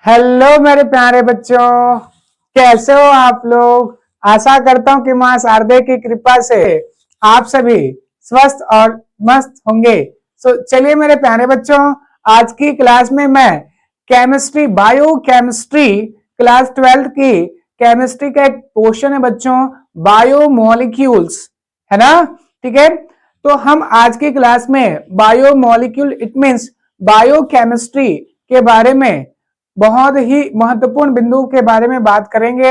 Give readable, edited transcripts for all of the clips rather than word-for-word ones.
Hello मेरे प्यारे बच्चों, कैसे हो आप लोग। आशा करता हूं कि मां शारदे की कृपा से आप सभी स्वस्थ और मस्त होंगे। चलिए मेरे प्यारे बच्चों, आज की क्लास में मैं केमिस्ट्री, बायो केमिस्ट्री क्लास 12 की केमिस्ट्री का एक पोर्शन है बच्चों, बायो मॉलिक्यूल्स, है ना। ठीक है, तो हम आज की क्लास में bio molecule it means bio chemistry के बारे में बहुत ही महत्वपूर्ण बिंदु के बारे में बात करेंगे।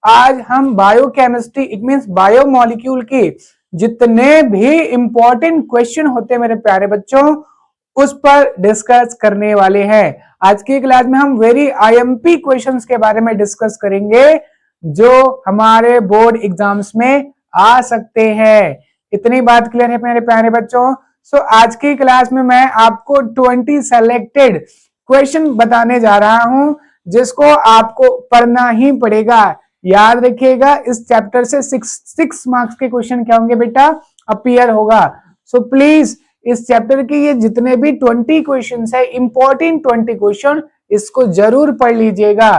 आज हम biochemistry it means bio molecule की जितने भी इंपॉर्टेंट क्वेश्चन होते हैं मेरे प्यारे बच्चों, उस पर डिस्कस करने वाले हैं। आज की क्लास में हम वेरी आईएमपी क्वेश्चंस के बारे में डिस्कस करेंगे जो हमारे बोर्ड एग्जाम्स में आ सकते हैं। इतनी बात क्लियर है मेरे प्यारे बच्चों। आज की क्लास में मैं आपको 20 सेलेक्टेड क्वेश्चन बताने जा रहा हूं जिसको आपको पढ़ना ही पड़ेगा। याद रखिएगा, इस चैप्टर से 6 मार्क्स के क्वेश्चन क्या होंगे बेटा, अपीयर होगा। प्लीज इस चैप्टर के ये जितने भी 20 क्वेश्चन है, इंपॉर्टेंट 20 क्वेश्चन, इसको जरूर पढ़ लीजिएगा,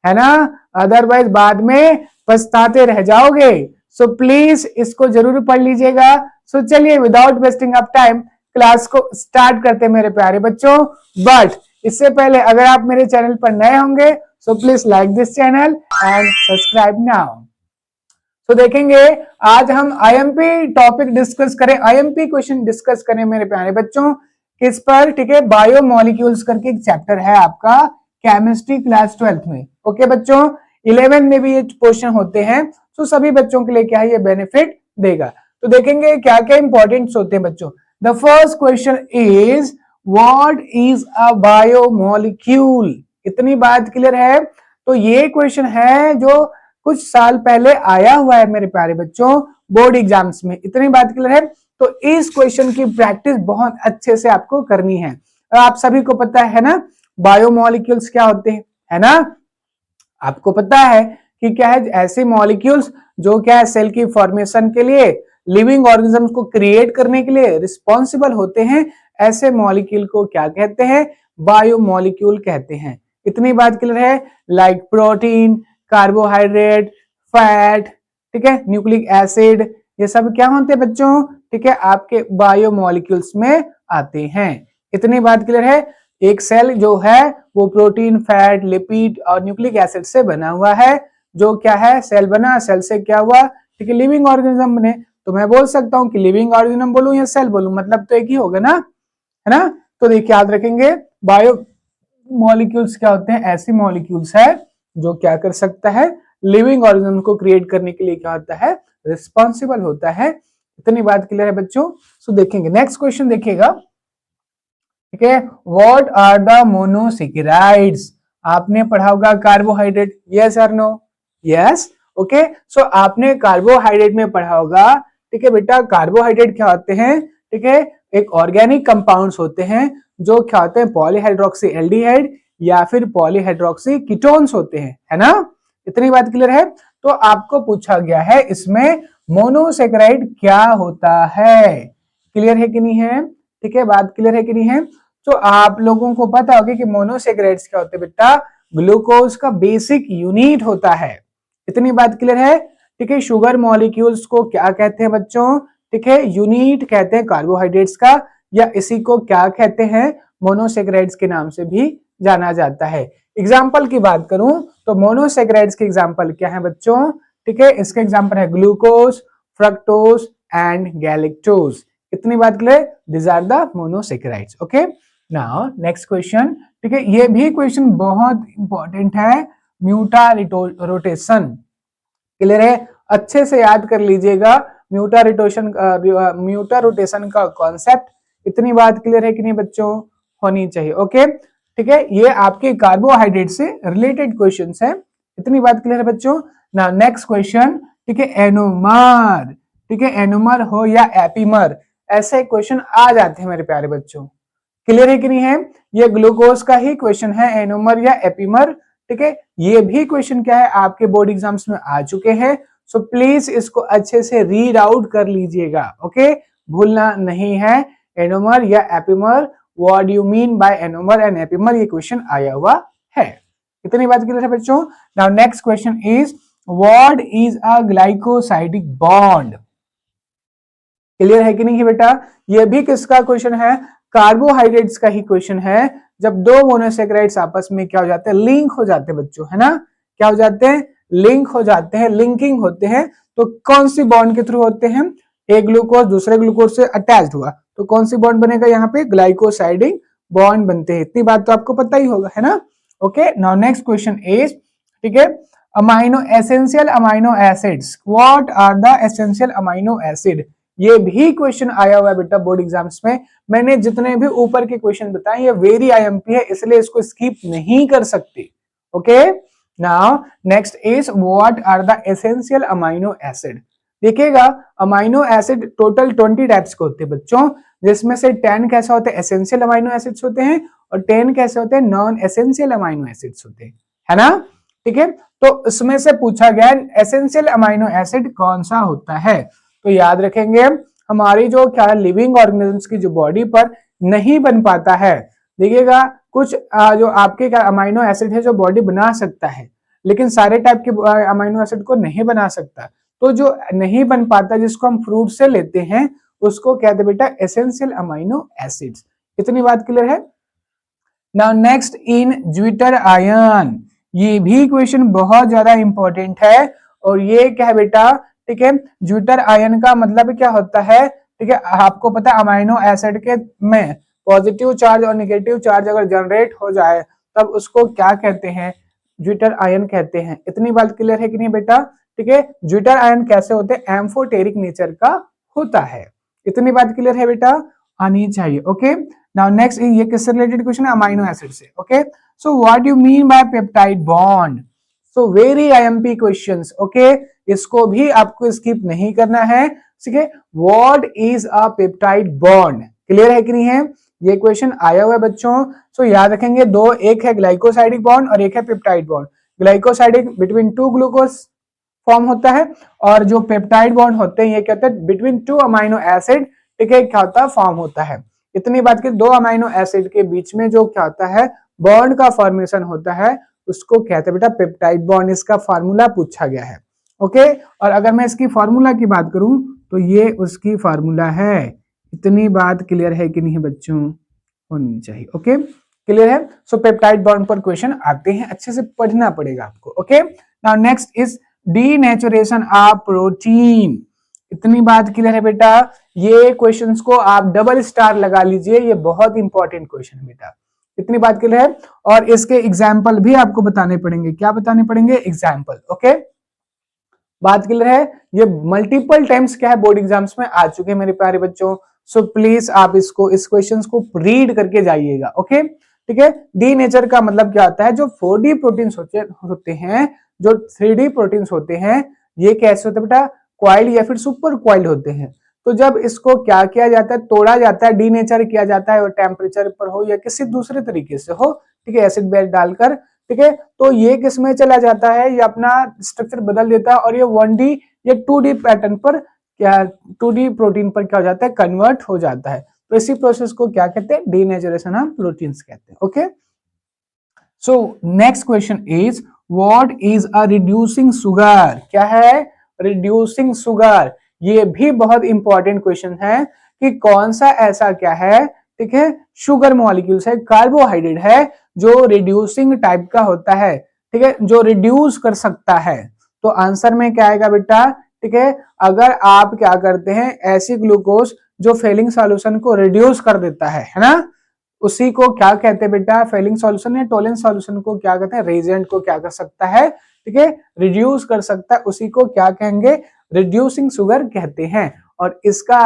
है ना। अदरवाइज बाद में पछताते रह जाओगे। प्लीज इसको जरूर पढ़ लीजिएगा। चलिए without wasting of time class को स्टार्ट करते हैं मेरे प्यारे बच्चों। बट इससे पहले अगर आप मेरे चैनल पर नए होंगे please like this channel and subscribe now. देखेंगे आज हम आईएमपी टॉपिक डिस्कस करें, आईएमपी क्वेश्चन डिस्कस करें मेरे प्यारे बच्चों। किस पर? ठीक है, बायो मॉलिक्यूल्स करके एक चैप्टर है आपका केमिस्ट्री क्लास 12 में। ओके बच्चों, 11 में भी ये क्वेश्चन होते हैं, सभी बच्चों के लिए क्या है, ये बेनिफिट देगा। तो देखेंगे क्या क्या इंपॉर्टेंट होते हैं बच्चों। The first question is what is a biomolecule. इतनी बात क्लियर है। तो ये क्वेश्चन है जो कुछ साल पहले आया हुआ है मेरे प्यारे बच्चों बोर्ड एग्जाम्स में। इतनी बात क्लियर है। तो इस क्वेश्चन की प्रैक्टिस बहुत अच्छे से आपको करनी है। आप सभी को पता है ना बायोमोलिक्यूल्स क्या होते हैं, है ना। आपको पता है कि क्या है, ऐसे मॉलिक्यूल्स जो क्या है सेल की फॉर्मेशन के लिए, लिविंग ऑर्गेनिजम्स को क्रिएट करने के लिए रिस्पॉन्सिबल होते हैं। ऐसे मॉलिक्यूल को क्या कहते हैं, बायोमोलिक्यूल कहते हैं। इतनी बात क्लियर है। लाइक प्रोटीन, कार्बोहाइड्रेट, फैट, ठीक है, न्यूक्लिक एसिड, ये सब क्या होते हैं बच्चों, ठीक है, आपके बायोमोलिक्यूल्स में आते हैं। इतनी बात क्लियर है। एक सेल जो है वो प्रोटीन, फैट, लिपिड और न्यूक्लिक एसिड से बना हुआ है। जो क्या है, सेल बना, सेल से क्या हुआ, ठीक है, लिविंग ऑर्गेनिज्म बने। तो मैं बोल सकता हूं कि लिविंग ऑर्गेनिज्म बोलूं या सेल बोलूं, मतलब तो एक ही होगा ना, है ना। तो देखिए याद रखेंगे, बायो मॉलिक्यूल्स क्या होते हैं, ऐसी मॉलिक्यूल्स है जो क्या कर सकता है, लिविंग ऑर्गेनिज्म को क्रिएट करने के लिए क्या होता है, रिस्पॉन्सिबल होता है। इतनी बात क्लियर है बच्चों। देखेंगे नेक्स्ट क्वेश्चन, देखिएगा, ठीक है। What are the monosaccharides. आपने पढ़ा होगा कार्बोहाइड्रेट, यस और नो, यस, ओके। आपने कार्बोहाइड्रेट में पढ़ा होगा, ठीक है बेटा। कार्बोहाइड्रेट क्या होते हैं, ठीक है, एक ऑर्गेनिक कंपाउंड्स होते हैं जो क्या होते हैं, पॉलीहाइड्रोक्सी एल्डिहाइड या फिर पॉलीहाइड्रोक्सी कीटोन्स होते हैं, है ना। इतनी बात क्लियर है। तो आपको पूछा गया है इसमें मोनोसेकेराइड क्या होता है, क्लियर है कि नहीं है, ठीक है, बात क्लियर है कि नहीं है। तो आप लोगों को पता होगा कि मोनोसेकेराइड्स क्या होते हैं बेटा, ग्लूकोज का बेसिक यूनिट होता है। इतनी बात क्लियर है, ठीक है। शुगर मॉलिक्यूल्स को क्या कहते हैं बच्चों, ठीक है, यूनिट कहते हैं कार्बोहाइड्रेट्स का, या इसी को क्या कहते हैं, मोनोसेकेराइड्स के नाम से भी जाना जाता है। एग्जाम्पल की बात करूं तो मोनोसेकेराइड्स के एग्जाम्पल क्या है बच्चों, ठीक है, इसके एग्जाम्पल है ग्लूकोज, फ्रक्टोज एंड गैलेक्टोज। इतनी बात clear, this are the monosaccharides. Okay, now next question, ठीक है, ये भी क्वेश्चन बहुत इंपॉर्टेंट है, म्यूटा रोटेशन, क्लियर है, अच्छे से याद कर लीजिएगा म्यूटा रोटेशन का कॉन्सेप्ट। इतनी बात क्लियर है कि नहीं बच्चों, होनी चाहिए। ओके, ठीक है, ये आपके कार्बोहाइड्रेट से रिलेटेड क्वेश्चंस है। इतनी बात क्लियर है बच्चों। ना नेक्स्ट क्वेश्चन, ठीक है, एनोमर, ठीक है, एनोमर हो या एपीमर, ऐसे क्वेश्चन आ जाते हैं मेरे प्यारे बच्चों, क्लियर है कि नहीं है। ये ग्लूकोज का ही क्वेश्चन है, एनोमर या एपीमर, ठीक है। ये भी क्वेश्चन क्या है, आपके बोर्ड एग्जाम्स में आ चुके हैं। प्लीज इसको अच्छे से रीड आउट कर लीजिएगा, ओके, भूलना नहीं है। एनोमर या epimer, what do you mean by anomer and epimer, ये क्वेश्चन आया हुआ है। इतनी बात क्लियर है बच्चों। Now next question is what is a glycosidic bond. Clear है कि नहीं है बेटा। ये भी किसका क्वेश्चन है, कार्बोहाइड्रेट्स का ही क्वेश्चन है। जब दो मोनोसेक्राइड्स आपस में क्या हो जाते हैं, लिंक हो जाते हैं बच्चों, है ना, क्या हो जाते हैं, लिंक हो जाते हैं, लिंकिंग होते हैं। तो कौन सी बॉन्ड के थ्रू होते हैं, एक ग्लूकोज दूसरे ग्लूकोज से अटैच्ड हुआ तो कौन सी बॉन्ड बनेगा, यहाँ पे ग्लाइकोसाइडिक बॉन्ड बनते हैं। इतनी बात तो आपको पता ही होगा, है ना। Okay, now next question is, ठीक है, amino essential amino acids, what are the essential amino acid. ये भी क्वेश्चन आया हुआ है बेटा बोर्ड एग्जाम्स में। मैंने जितने भी ऊपर के क्वेश्चन बताए ये वेरी आईएमपी है, इसलिए इसको स्किप नहीं कर सकते। Okay, now next is what are the essential amino acid. देखिएगा अमाइनो एसिड टोटल 20 टाइप्स के होते हैं बच्चों, जिसमें से 10 कैसे होते हैं, एसेंशियल अमाइनो एसिड्स होते हैं, और 10 कैसे होते हैं, नॉन एसेंशियल अमाइनो एसिड्स होते हैं, है ना। ठीक है, तो इसमें से पूछा गया एसेंशियल अमाइनो एसिड कौन सा होता है। तो याद रखेंगे हमारी जो क्या लिविंग ऑर्गेनिजम्स की जो बॉडी पर नहीं बन पाता है। देखिएगा कुछ जो आपके क्या अमाइनो एसिड है जो बॉडी बना सकता है, लेकिन सारे टाइप के अमाइनो एसिड को नहीं बना सकता। तो जो नहीं बन पाता जिसको हम फ्रूट से लेते हैं उसको कहते हैं बेटा एसेंशियल अमाइनो एसिड्स। इतनी बात क्लियर है। Now next in zwitter ion, ये भी क्वेश्चन बहुत ज्यादा इंपॉर्टेंट है। और ये क्या है बेटा, ठीक है, ज्विटर आयन का मतलब क्या होता है, ठीक है, आपको पता है अमाइनो एसिड के में पॉजिटिव चार्ज और नेगेटिव चार्ज अगर जनरेट हो जाए तब उसको क्या कहते हैं, ज्विटर आयन कहते हैं। इतनी बात क्लियर है कि नहीं बेटा। ठीक है, ज्विटर आयन कैसे होते हैं, एम्फोटेरिक नेचर का होता है। इतनी बात क्लियर है बेटा, आनी चाहिए। ओके, नाउ नेक्स्ट ये किससे रिलेटेड क्वेश्चन है, अमाइनो एसिड से। Okay, so what you mean by peptide bond. So very IMP questions. Okay, इसको भी आपको स्किप नहीं करना है। ठीक है, what is a peptide bond, clear है कि नहीं है, ये क्वेश्चन आया हुआ है बच्चों। सो याद रखेंगे दो, एक है ग्लाइकोसाइडिक बॉन्ड और एक है peptide bond. Glycosidic between two glucose form होता है, और जो पेप्टाइड बॉन्ड होते हैं ये क्या होता है, बिटवीन टू अमाइनो एसिड, ठीक है, क्या होता है, फॉर्म होता है। इतनी बात की दो अमाइनो एसिड के बीच में जो क्या होता है, बॉन्ड का फॉर्मेशन होता है, उसको कहते हैं बेटा पेप्टाइड बॉन्ड। इसका फार्मूला पूछा गया है। ओके, और अगर मैं इसकी फार्मूला की बात करूं तो ये उसकी फार्मूला है। इतनी बात क्लियर है कि नहीं बच्चों, होनी चाहिए। ओके, क्लियर है। सो पेप्टाइड बॉन्ड पर क्वेश्चन आते हैं, अच्छे से पढ़ना पड़ेगा आपको। Okay, now next is denaturation of protein. इतनी बात क्लियर है बेटा, ये क्वेश्चंस को आप डबल स्टार लगा लीजिए, ये बहुत इंपॉर्टेंट क्वेश्चन है बेटा। इतनी बात क्लियर है, और इसके एग्जाम्पल भी आपको बताने पड़ेंगे। क्या बताने पड़ेंगे, एग्जाम्पल। ओके, बात क्लियर है। ये मल्टीपल टाइम्स क्या है बोर्ड एग्जाम्स में आ चुके हैं मेरे प्यारे बच्चों। सो प्लीज आप इसको इस क्वेश्चंस को रीड करके जाइएगा। ओके, ठीक है, डी नेचर का मतलब क्या होता है, जो 4D प्रोटीन्स होते हैं, जो 3D प्रोटीन्स होते हैं, ये कैसे होते हैं बेटा, क्वाइल या फिर सुपर क्वाइल होते हैं। तो जब इसको क्या किया जाता है, तोड़ा जाता है, डी नेचर किया जाता है, और टेम्परेचर पर हो या किसी दूसरे तरीके से हो, ठीक है, एसिड बेस डालकर, ठीक है, तो ये किस में चला जाता है, ये अपना स्ट्रक्चर बदल देता है और ये 1D या 2D पैटर्न पर क्या 2D प्रोटीन पर क्या हो जाता है, कन्वर्ट हो जाता है। तो इसी प्रोसेस को क्या कहते हैं, डीनेचुरेशन ऑफ प्रोटीन्स कहते हैं। Okay, so next question is what is a reducing sugar. क्या है, रिड्यूसिंग शुगर। ये भी बहुत इंपॉर्टेंट क्वेश्चन है कि कौन सा ऐसा क्या है, ठीक है, शुगर मॉलिक्यूल्स है, कार्बोहाइड्रेट है, जो रिड्यूसिंग टाइप का होता है, ठीक है, जो रिड्यूस कर सकता है। तो आंसर में क्या आएगा बेटा, ठीक है, अगर आप क्या करते हैं, ऐसी ग्लूकोज जो फेलिंग सॉल्यूशन को रिड्यूस कर देता है ना, उसी को क्या कहते हैं बेटा, फेलिंग सॉल्यूशन या टोलेंस सॉल्यूशन को क्या कहते हैं, रेजेंट को क्या कर सकता है, ठीक है, रिड्यूस कर सकता है, उसी को क्या कहेंगे, रिड्यूसिंग शुगर कहते हैं। और इसका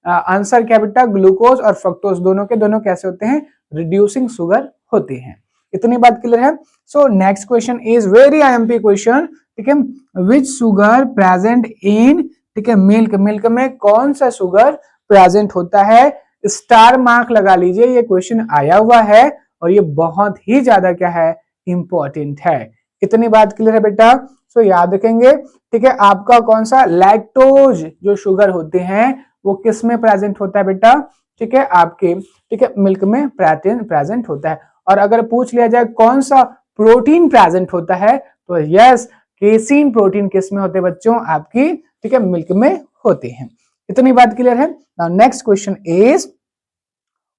आंसर क्या बेटा, ग्लूकोज और फ्रक्टोज दोनों के दोनों कैसे होते हैं, रिड्यूसिंग शुगर होते हैं। इतनी बात क्लियर है। So next question is very IMP question, ठीक है, विच शुगर प्रेजेंट इन, ठीक है, मिल्क। मिल्क में कौन सा शुगर प्रेजेंट होता है, स्टार मार्क लगा लीजिए, ये क्वेश्चन आया हुआ है और ये बहुत ही ज्यादा क्या है, इंपॉर्टेंट है। इतनी बात क्लियर है बेटा। सो याद रखेंगे, ठीक है, आपका कौन सा लैक्टोज जो शुगर होते हैं वो किस में प्रेजेंट होता है बेटा, ठीक है, आपके, ठीक है, मिल्क में प्रेजेंट होता है। और अगर पूछ लिया जाए कौन सा प्रोटीन प्रेजेंट होता है, तो यस केसीन प्रोटीन किस में होते हैं बच्चों, आपकी ठीक है मिल्क में होते हैं। इतनी बात क्लियर है। Now next question is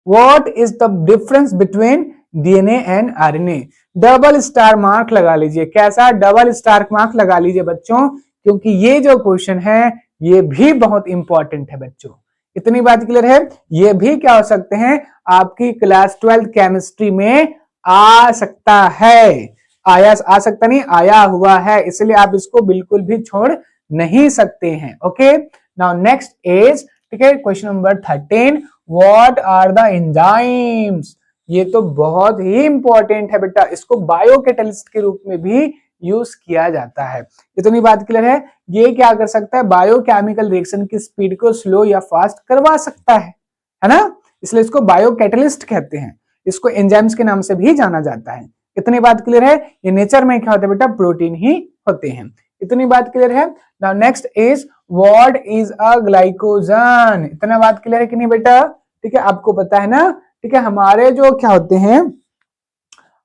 what is the difference between DNA and RNA. Double star mark लगा लीजिए, कैसा डबल स्टार मार्क लगा लीजिए बच्चों, क्योंकि ये जो क्वेश्चन है ये भी बहुत इंपॉर्टेंट है बच्चों। इतनी बात क्लियर है। ये भी क्या हो सकते हैं, आपकी क्लास 12 केमिस्ट्री में आ सकता है, आया आ सकता नहीं, आया हुआ है, इसलिए आप इसको बिल्कुल भी छोड़ नहीं सकते हैं। ओके, नाउ नेक्स्ट इज ठीक है question number 13, what are the enzymes. ये तो बहुत ही इंपॉर्टेंट है बेटा, इसको बायोकैटलिस्ट के रूप में भी यूज किया जाता है। इतनी बात क्लियर है। ये क्या कर सकता है, बायोकेमिकल रिएक्शन की स्पीड को स्लो या फास्ट करवा सकता है ना, इसलिए इसको बायोकैटलिस्ट कहते हैं। इसको एंजाइम्स के नाम से भी जाना जाता है। इतनी बात क्लियर है। ये नेचर में क्या होता है बेटा, प्रोटीन ही होते हैं। इतनी बात क्लियर है। Now next is what is a glycogen. इतना बात क्लियर है कि नहीं बेटा, ठीक है आपको पता है ना, ठीक है हमारे जो क्या होते हैं,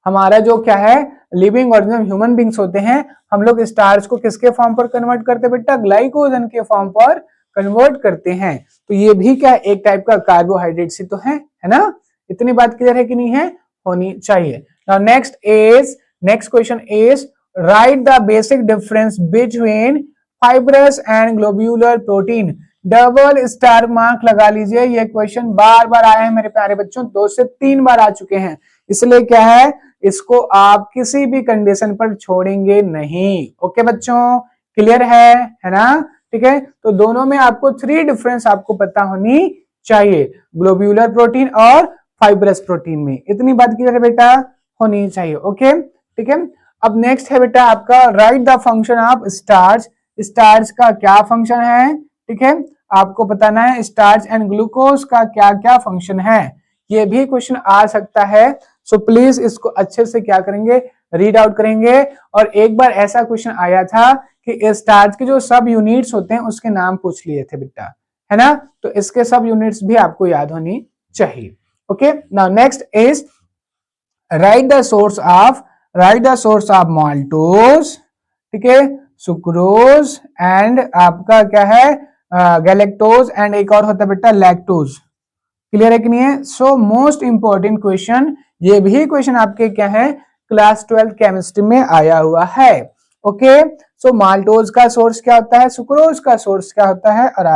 हमारा जो क्या है लिविंग ऑर्गेनिज्म ह्यूमन बींग्स होते हैं, हम लोग स्टार्च को किसके फॉर्म पर कन्वर्ट करते हैं बेटा, ग्लाइकोजन के फॉर्म पर कन्वर्ट करते हैं। तो ये भी क्या एक टाइप का कार्बोहाइड्रेट से तो है ना। इतनी बात क्लियर है कि नहीं है, होनी चाहिए। Now next question is right the basic difference between fibrous and globular protein. Double star mark लगा लीजिए, ये क्वेश्चन बार बार आए हैं मेरे प्यारे बच्चों, 2 से 3 बार आ चुके हैं, इसलिए क्या है इसको आप किसी भी कंडीशन पर छोड़ेंगे नहीं। ओके बच्चों, क्लियर है ना, ठीक है। तो दोनों में आपको 3 डिफरेंस आपको पता होनी चाहिए, ग्लोब्यूलर प्रोटीन और फाइब्रस प्रोटीन में। इतनी बात क्लियर है बेटा, होनी चाहिए। ओके ठीक है। अब नेक्स्ट है बेटा आपका right the function of starch. Starch का क्या फंक्शन है, ठीक है आपको बताना है। स्टार्च एंड ग्लूकोज का क्या क्या फंक्शन है, ये भी क्वेश्चन आ सकता है। सो प्लीज इसको अच्छे से क्या करेंगे, रीड आउट करेंगे। और एक बार ऐसा क्वेश्चन आया था कि स्टार्च के जो सब यूनिट्स होते हैं उसके नाम पूछ लिए थे बेटा, है ना, तो इसके सब यूनिट्स भी आपको याद होनी चाहिए। Okay, now next is right the source of maltose, ठीक है, सुक्रोज एंड आपका क्या है गैलेक्टोज एंड एक और होता है बेटा लैक्टोज। क्लियर है कि नहीं है। सो मोस्ट इंपॉर्टेंट क्वेश्चन, ये भी क्वेश्चन आपके क्या है क्लास 12 केमिस्ट्री में आया हुआ है। ओके, सो माल्टोज का सोर्स क्या होता है, सुक्रोज का सोर्स क्या होता है, और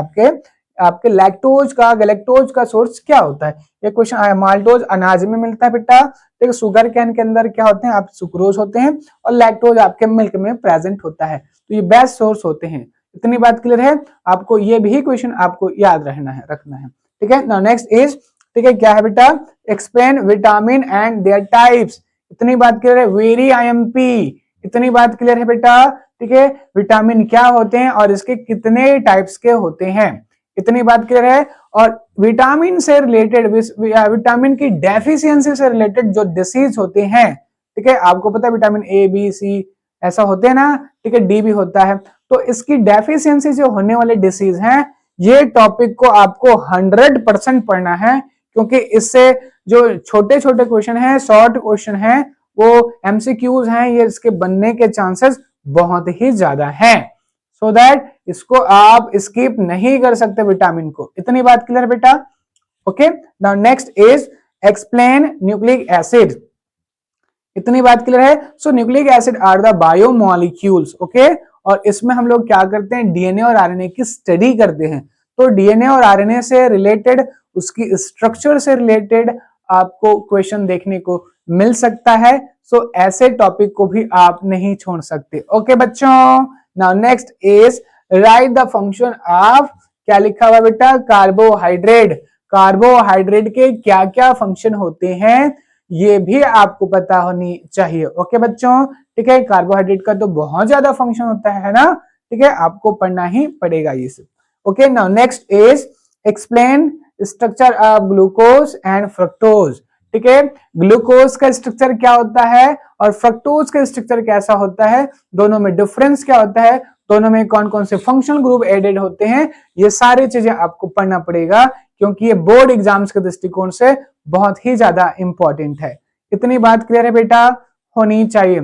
आपके लैक्टोज का गैलेक्टोज का सोर्स क्या होता है। ये क्वेश्चन आया। माल्टोज अनाज में मिलता है बेटा, ठीक, शुगर कैन के अंदर क्या होते हैं आप सुक्रोज होते हैं, और लैक्टोज आपके मिल्क में प्रेजेंट होता है, तो ये बेस्ट सोर्स होते हैं। इतनी बात क्लियर है। आपको ये भी क्वेश्चन आपको याद रखना है, ठीक है। नाउ नेक्स्ट इज, ठीक है क्या है बेटा, explain vitamin and there types. इतनी बात क्लियर है। वेरी आईएमपी, इतनी बात क्लियर है बेटा, ठीक है विटामिन क्या होते हैं और इसके कितने टाइप्स के होते हैं, इतनी बात क्लियर है। और विटामिन से रिलेटेड, विटामिन की डेफिशिएंसी से रिलेटेड जो डिसीज होते हैं, ठीक है आपको पता है विटामिन ए बी सी ऐसा होते हैं ना, ठीक है डी भी होता है, तो इसकी डेफिशिएंसी जो होने वाले डिसीज हैं, ये टॉपिक को आपको 100% पढ़ना है, क्योंकि इससे जो छोटे छोटे क्वेश्चन हैं, शॉर्ट क्वेश्चन हैं, वो एमसीक्यूज हैं, ये इसके बनने के चांसेस बहुत ही ज्यादा हैं, सो दैट इसको आप स्किप नहीं कर सकते विटामिन को। इतनी बात क्लियर बेटा। Okay, now next is explain nucleic acid. इतनी बात क्लियर है। So nucleic acid are the biomolecules. Okay, और इसमें हम लोग क्या करते हैं, डीएनए और आरएनए की स्टडी करते हैं। तो डीएनए और आरएनए से रिलेटेड, उसकी स्ट्रक्चर से रिलेटेड आपको क्वेश्चन देखने को मिल सकता है। सो ऐसे टॉपिक को भी आप नहीं छोड़ सकते। ओके बच्चों, now next is right the function of, क्या लिखा हुआ बेटा, कार्बोहाइड्रेट। कार्बोहाइड्रेट के क्या क्या फंक्शन होते हैं, ये भी आपको पता होनी चाहिए। ओके बच्चों, ठीक है, कार्बोहाइड्रेट का तो बहुत ज्यादा फंक्शन होता है ना, ठीक है आपको पढ़ना ही पड़ेगा ये सब। Okay, now next is explain structure of glucose and fructose. ठीक है, ग्लूकोज का स्ट्रक्चर क्या होता है और फ्रक्टोज का स्ट्रक्चर कैसा होता है, दोनों में डिफरेंस क्या होता है, दोनों में कौन कौन से फंक्शनल ग्रुप एडेड होते हैं, ये सारी चीजें आपको पढ़ना पड़ेगा, क्योंकि ये बोर्ड एग्जाम्स के दृष्टिकोण से बहुत ही ज्यादा इंपॉर्टेंट है। इतनी बात क्लियर है बेटा, होनी चाहिए।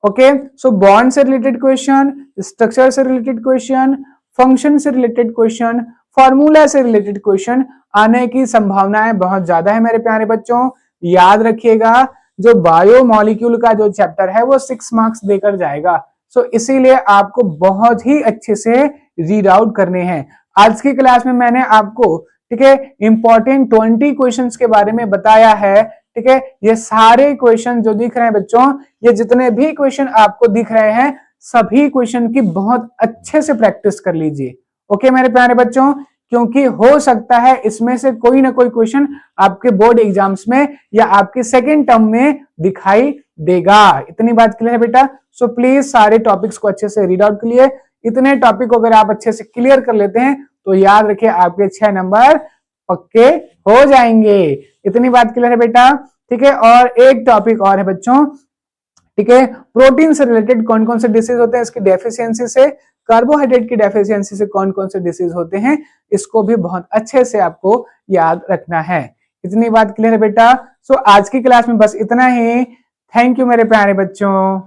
ओके, सो बॉन्ड से रिलेटेड क्वेश्चन, स्ट्रक्चर से रिलेटेड क्वेश्चन, फंक्शन से रिलेटेड क्वेश्चन, फॉर्मूला से रिलेटेड क्वेश्चन आने की संभावनाएं बहुत ज्यादा है मेरे प्यारे बच्चों। याद रखिएगा, जो बायो मॉलिक्यूल का जो चैप्टर है वो 6 मार्क्स देकर जाएगा, सो इसीलिए आपको बहुत ही अच्छे से रीड आउट करने हैं। आज की क्लास में मैंने आपको, ठीक है, इंपॉर्टेंट 20 क्वेश्चंस के बारे में बताया है। ठीक है, ये सारे क्वेश्चन जो दिख रहे हैं बच्चों, ये जितने भी क्वेश्चन आपको दिख रहे हैं, सभी क्वेश्चन की बहुत अच्छे से प्रैक्टिस कर लीजिए। ओके मेरे प्यारे बच्चों, क्योंकि हो सकता है इसमें से कोई ना कोई क्वेश्चन आपके बोर्ड एग्जाम्स में या आपके सेकेंड टर्म में दिखाई देगा। इतनी बात क्लियर है बेटा? सो प्लीज सारे टॉपिक्स को अच्छे से रीड आउट करिए। इतने टॉपिक को अगर आप अच्छे से क्लियर कर लेते हैं तो याद रखिए आपके 6 नंबर पक्के हो जाएंगे। इतनी बात क्लियर है बेटा? ठीक है, और एक टॉपिक और है बच्चों, ठीक है, प्रोटीन से रिलेटेड कौन कौन से डिसीज होते हैं, इसकी डेफिशिएंसी से, कार्बोहाइड्रेट की डेफिशिएंसी से कौन कौन से डिसीज होते हैं, इसको भी बहुत अच्छे से आपको याद रखना है। इतनी बात क्लियर है बेटा? सो आज की क्लास में बस इतना ही। थैंक यू मेरे प्यारे बच्चों।